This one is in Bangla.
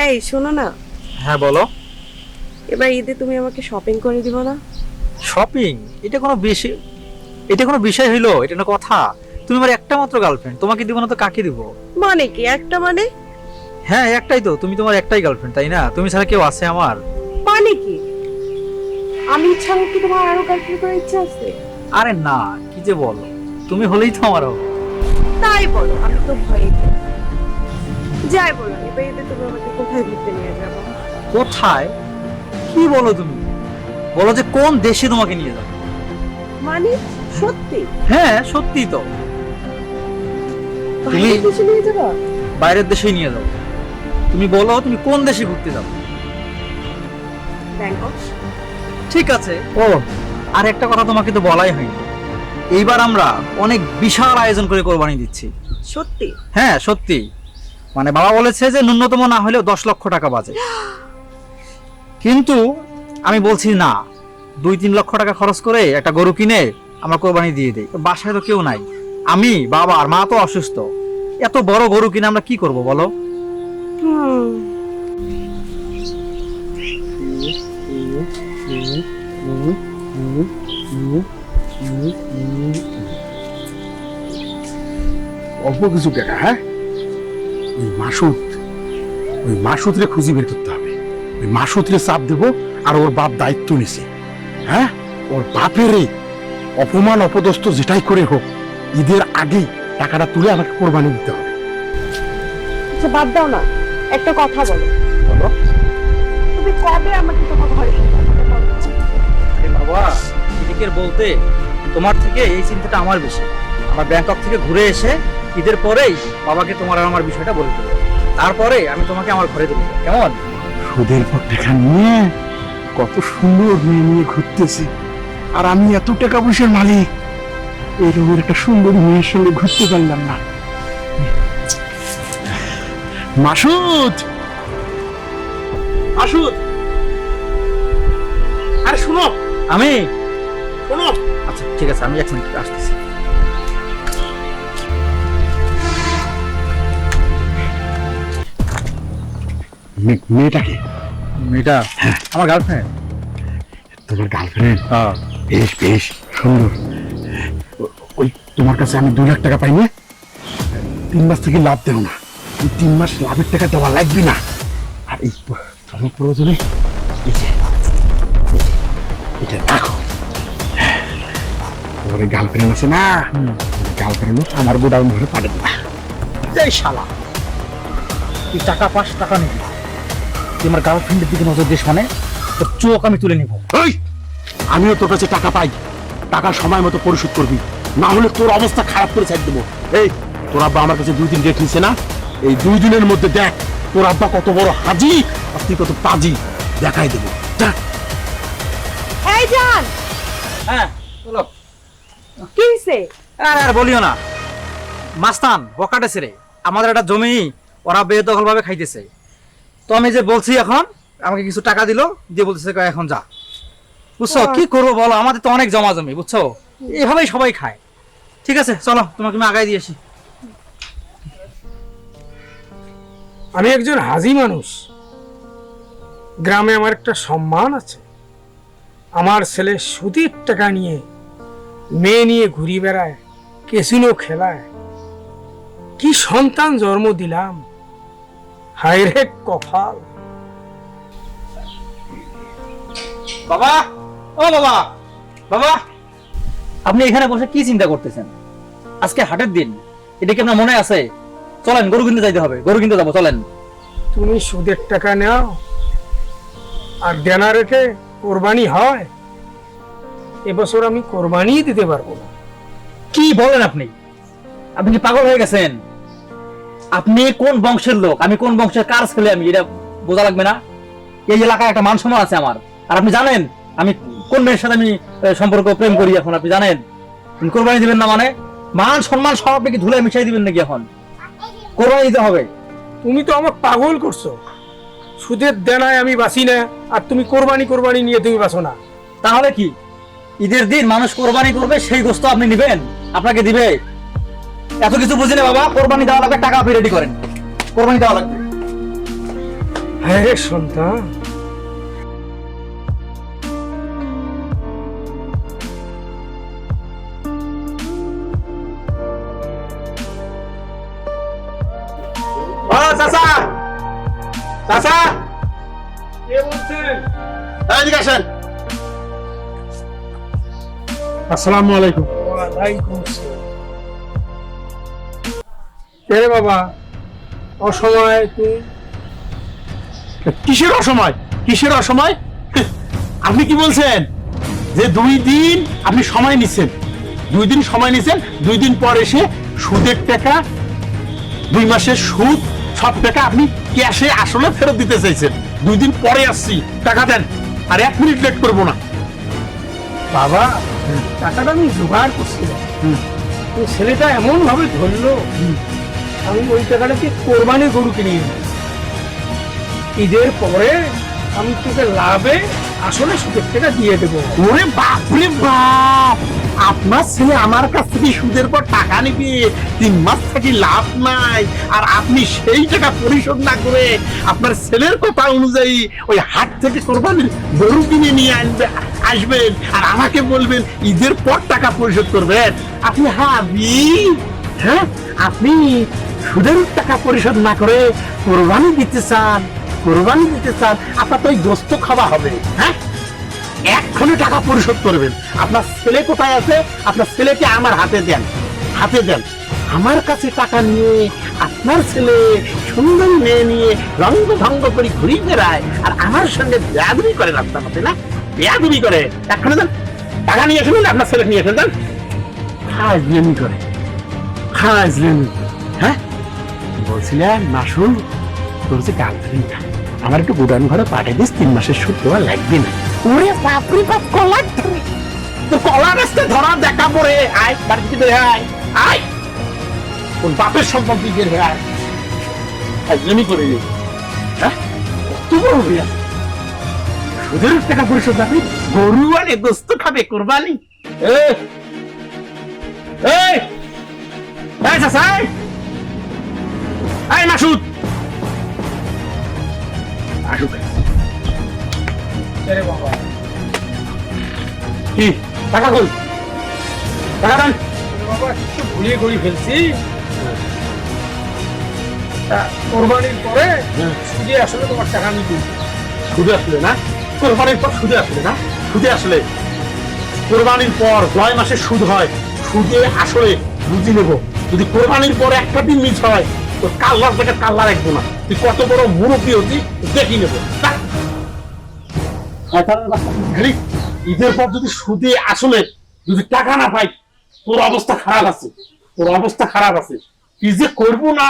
এই শোনো না, হ্যাঁ বলো। এবার ঈদে তুমি আমাকে শপিং করে দিবা না? শপিং? এটা কোনো বিষয় হইলো? এটা কোনো কথা? তুমি আমার একটা মাত্র গার্লফ্রেন্ড, তোমাকে দিব না তো কাকে দিব? মানে কি একটা মানে? হ্যাঁ একটাই তো, তুমি তোমার একটাই গার্লফ্রেন্ড তাই না? তুমি ছাড়া কেউ আছে আমার? মানে কি আমি ছাড়া কি তোমার আরো গার্লফ্রেন্ড করার ইচ্ছা আছে? আরে না, কি যে বলো, তুমি হলেই তো আমার হবে। তাই বলো, আমি তো ভয় পাই। যাই বলো, এবার ঈদে তুমি আমাকে কোথায় ঘুরতে নিয়ে যাবো? কোথায়? কি বলো তুমি? বলো যে কোন দেশে তোমাকে নিয়ে যাবো। মানে সত্যি? হ্যাঁ সত্যি তো। বাইরের দেশে নিয়ে যাবা? বাইরের দেশেই নিয়ে যাবো। তুমি বলো তুমি কোন দেশে ঘুরতে যাবো। ব্যাংকক। ঠিক আছে। ও আর একটা কথা তোমাকে তো বলাই হয়নি, এইবার আমরা অনেক বিশাল আয়োজন করে কোরবানি দিচ্ছি। সত্যি? হ্যাঁ সত্যি, মানে বাবা বলেছে যে ন্যূনতম না হলেও 10 লক্ষ টাকা বাজে। কিন্তু আমি বলছি না, 2-3 লক্ষ টাকা খরচ করে একটা গরু কিনে আমরা কোরবানি দিয়ে দিই। বাসায় তো কেউ নাই, আমি বাবা আর মা তো অসুস্থ, এত বড় গরু কিনে আমরা কি করব বলো? অল্প কিছু টাকা, হ্যাঁ? ওই মাসুদ রে খুঁজে বের করতে হবে। ওই মাসুদ রে চাপ দেবো, আর ওর বাপ দায়িত্ব নিছে। হ্যাঁ, ওর বাপের অপমান অপদস্থ যেটাই করে হোক, ঈদের আগেই টাকাটা তুলে আমাকে কোরবানি দিতে হবে। আচ্ছা বাদ দাও না, একটা কথা বলো। বলো। তুমি কবে আমাকে তোমার ঘরে নিয়ে যাবে? আরে বাবা, এদিকের বলতে তোমার থেকে এই চিন্তাটা আমার বেশি। আমার ব্যাংকক থেকে ঘুরে এসে ঈদের পরেই বাবাকে তোমার আর আমার বিষয়টা বলে দেবো, তারপরে আমি তোমাকে আমার ঘরে দেবো, কেমন? সুদের পর টাকা নিয়ে কত সুন্দর মেয়ে নিয়ে ঘুরতেছি, আর আমি এত টাকা পয়সার মালিক, এইরকম একটা সুন্দর মেয়ের সঙ্গে ঘুরতে পারলাম না। মাসুদ, মাসুদ, আরে শুনো। আমি শোনো। আচ্ছা ঠিক আছে, আমি 1 মিনিট আসতেছি। মেয়েটাকে? মেয়েটা আমার গার্লফ্রেন্ড। তোমার গার্লফ্রেন্ড? হ্যাঁ। বেশ বেশ সুন্দর। ওই তোমার কাছে আমি 2 লাখ টাকা পাইনি, 3 মাস থেকে লাভ দেবো না, এই 3 মাস লাভের টাকা দেওয়া লাগবে না। আর এই তোমার প্রয়োজনে এটা রাখো। তোমার গার্লফ্রেন্ড আছে না, গার্লফ্রেন্ড আমার গোডাউন ধরে পাঠিয়ে দেবা। এই শালা, তুই টাকা পাস, টাকা নিবি, তুই আমার গার্লফ্রেন্ডের দিকে নজর দিস মানে তোর চোখ আমি তুলে নিব। ওই, আমিও তোর কাছে টাকা পাই, টাকা সময় মতো পরিশোধ করবি, না হলে তোর অবস্থা খারাপ করে ছাড় দেবো। এই তোর আব্বা আমার কাছে 2 দিন ডেট নিছে না, এই 2 দিনের মধ্যে দেখ তোর আব্বা কত বড় হাজি আর তুই কত পাজি, দেখাই দেবো। যা। এই জান, হ্যাঁ চলো। কি হইছে? আর বলিও না, মাস্তান বকাটেছে রে, আমাদের একটা জমি ওরা বেদখল ভাবে খাইতেছে। তো আমি যে বলছি এখন আমাকে কিছু টাকা দিল, দিয়ে বলতেছে কয় এখন যা। বুঝছো কি করবো বলো, আমাদের তো অনেক জমা জমি, বুঝছো, এভাবেই সবাই খায়। ঠিক আছে চলো, তোমাকে আমি আগাই দিয়েছি। আমি একজন হাজি মানুষ, গ্রামে আমার একটা সম্মান আছে। আমার ছেলে সুদের টাকা নিয়ে মেয়ে নিয়ে ঘুরি বেড়ায়, ক্যাসিনো খেলায়, কি সন্তান জন্ম দিলাম, হায় রে কপাল। বাবা, ও বাবা, বাবা, আপনি এখানে বসে কি চিন্তা করতেছেন? আজকে হাটের দিন, এটা কি আপনার মনে আছে? চলেন গরু কিনতে যাইতে হবে, গরু কিনতে যাবো, চলেন। তুমি সুদের টাকা নাও আর দেনা রেখে কোরবানি হয়, এবছর আমি কোরবানি দিতে পারবো না। কি বলেন আপনি? আপনি কি পাগল হয়ে গেছেন? আপনি কোন বংশের লোক, আমি কোন বংশের কার ছেলে, আমি এটা বোঝা লাগবে না? এই এলাকায় একটা মান সম্মান আছে আমার, আর আপনি জানেন আমি কোন মেয়ের সাথে আমি সম্পর্ক প্রেম করি এখন, আপনি জানেন? আপনি কোরবানি দিবেন না মানে মান সম্মান সব আপনি কি ধুলে মিশাই দিবেন নাকি? এখন কোরবানি দিতে হবে। তুমি তো আমাকে পাগল করছো, সুদের দেনায় আমি বাঁচি না, আর তুমি কোরবানি কোরবানি নিয়ে তুমি বাঁচো না। তাহলে কি ঈদের দিন মানুষ কোরবানি করবে, সেই গোস্ত আপনি নিবেন, আপনাকে দিবে? এত কিছু বুঝি না বাবা, কোরবানি দেওয়া লাগবে, টাকা আপনি রেডি করেন, কোরবানি দেওয়া লাগবে। হ্যাঁ রে সন্তান, ও চাচা, চাচা, কে বলছেন? এদিকে আসেন। আসসালামু আলাইকুম। ওয়ালাইকুম আসসালাম। কে রে বাবা, অসময়ে তুই? কিসের অসময়? কিসের অসময়? আপনি কি বলছেন যে 2 দিন আপনি সময় নিচ্ছেন? 2 দিন সময় নিচ্ছেন, 2 দিন পর এসে সুদের টাকা, 2 মাসের সুদ, সব টাকা আপনি ক্যাশে আসলে ফেরত দিতে চাইছেন। 2 দিন পরে আসছি, টাকা দেন, আর 1 মিনিট লেট করবো না। বাবা, টাকাটা আমি জোগাড় করছিলাম, হুম। তো ছেলেটা এমন ভাবে ধরলো, আমি ওই টাকাটাকে কোরবানি গরু কিনে নিলাম। ঈদের পরে আমি তোকে লাভে আসলে সুদের টাকা দিয়ে দেবো। ওরে বাপ রে বাপ, আপনার ছেলে আমার কাছ থেকে সুদের পর টাকা নিবে, 3 মাস থেকে লাভ নাই, আর আপনি সেই টাকা পরিশোধ না করে আপনার ছেলের কথা অনুযায়ী ওই হাট থেকে কোরবানির গরু কিনে নিয়ে আসবেন, আর আমাকে বলবেন ঈদের পর টাকা পরিশোধ করবেন। আপনি হাবি, হ্যাঁ, আপনি সুদের টাকা পরিশোধ না করে কোরবানি দিতে চান, কোরবানি দিতে চান, আপনার তো ওই গোস্ত খাওয়া হবে। হ্যাঁ, এক্ষুনি টাকা পরিশোধ করবেন। আপনার ছেলে কোথায় আছে? আপনার ছেলেকে আমার হাতে দেন, হাতে দেন। আমার কাছে টাকা নিয়ে আপনার ছেলে সুন্দর মেয়ে নিয়ে রঙ্গ ভঙ্গ করে ঘুরি বেড়ায়, আর আমার সঙ্গে বেয়াদবি করে রাস্তার মধ্যে, না বেয়াদবি করে। এক্ষুনি দেন, টাকা নিয়ে এসে আপনার ছেলে নিয়ে এসে দেন। খাজলেমি করে, খাজলেমি। হ্যাঁ, বলছিলেন মাসুল, তোর যে গার্লফ্রেন্ড, আমার একটু গুদান ঘরে পাঠিয়ে দিস, 3 মাসের সুদ দেওয়া লাগবে না। ওরে বাপরে বাপ, কলা তো কলা গাছটা ধরা দেখা পড়ে, আয় বাড়িতে বের আয়, আয় তোর বাপের সম্পত্তি বের হয়ে আয়। জমি করে দিই, হ্যাঁ, কত বড় হইয়া সুদের টাকা পরিশোধ আপনি গরু আনে গোস্ত খাবে কোরবানি। এই এই এই চাচা, এই মাসুদ আসুক। রে বাবা, কি টাকা কই? টাকা দেন। বাবা একটু ভুলিয়ে গড়ি ফেলছি। তা কোরবানির পরে সুদে আসলে তোমার টাকা আমি দিই। সুদে আসলে না, কোরবানির পর সুদে আসলে না, সুদে আসলে কোরবানির পর 9 মাসের সুদ হয়, সুদে আসলে বুঝি নেবো। যদি কোরবানির পর একটা দিন মিস হয়, তো কাল্লার জায়গায় কাল্লা রাখবো না। তুই কত বড় মুরব্বী হতি দেখি নেবো। ঈদের পর যদি সুদে আসলে যদি টাকা না পাই, তোর অবস্থা খারাপ আছে, তোর অবস্থা খারাপ আছে। কি যে করবো না।